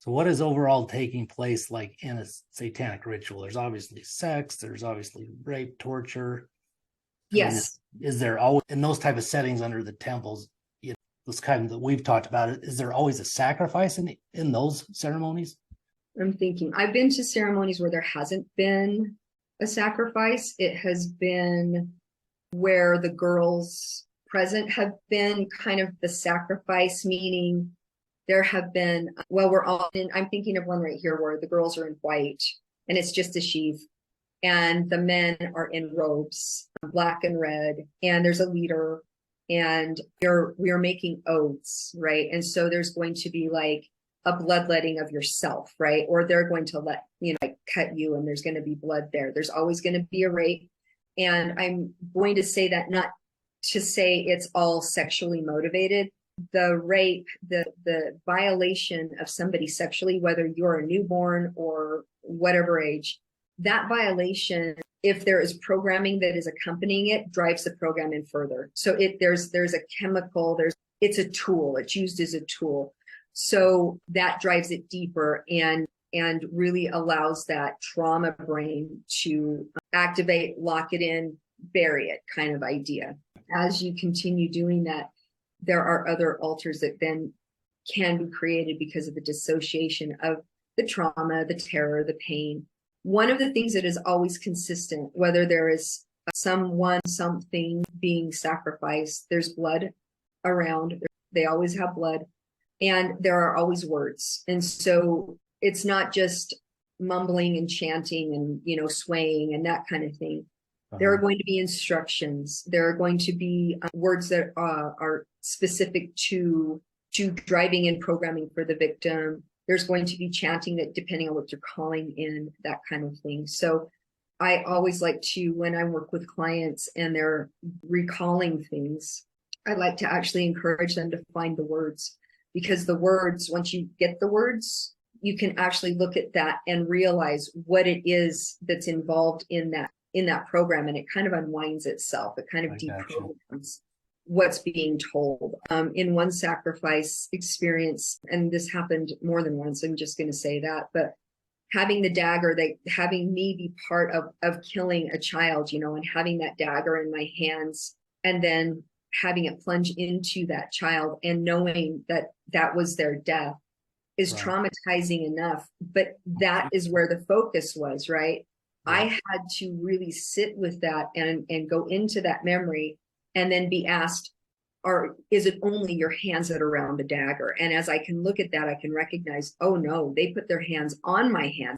So what is overall taking place like in a satanic ritual? There's obviously sex, there's obviously rape, torture. I mean, Yes. is there always in those type of settings under the temples, this kind that we've talked about it, is there always a sacrifice in those ceremonies? I'm thinking, I've been to ceremonies where there hasn't been a sacrifice. It has been where the girls present have been kind of the sacrifice, meaning there have been, well, we're all in, I'm thinking of one right here where the girls are in white and it's just a sheaf, and the men are in robes, black and red, and there's a leader, and we are making oaths, right? And so there's going to be like a bloodletting of yourself, right? Or they're going to like cut you, and there's going to be blood there. There's always going to be a rape. And I'm going to say that not to say it's all sexually motivated. The rape, the violation of somebody sexually, whether you're a newborn or whatever age, that violation, if there is programming that is accompanying it, drives the program in further. So there's a chemical, it's a tool, it's used as a tool. So that drives it deeper and really allows that trauma brain to activate, lock it in, bury it kind of idea. As you continue doing that, there are other altars that then can be created because of the dissociation of the trauma, the terror, the pain. One of the things that is always consistent, whether there is something being sacrificed, there's blood around, they always have blood, and there are always words. And so it's not just mumbling and chanting and, swaying and that kind of thing. There are going to be instructions. There are going to be words that are specific to driving in programming for the victim. There's going to be chanting that depending on what you're calling in, that kind of thing. So I always like to, when I work with clients and they're recalling things, I like to actually encourage them to find the words, because the words, once you get the words, you can actually look at that and realize what it is that's involved in that program, and it kind of unwinds itself. It kind of deprograms what's being told. In one sacrifice experience, and this happened more than once, I'm just going to say that, but having the dagger, having me be part of killing a child, and having that dagger in my hands, and then having it plunge into that child and knowing that that was their death is traumatizing enough. But that is where the focus was, right? Yeah. I had to really sit with that and go into that memory and then be asked, is it only your hands that are around the dagger? And as I can look at that, I can recognize, oh no, they put their hands on my hands.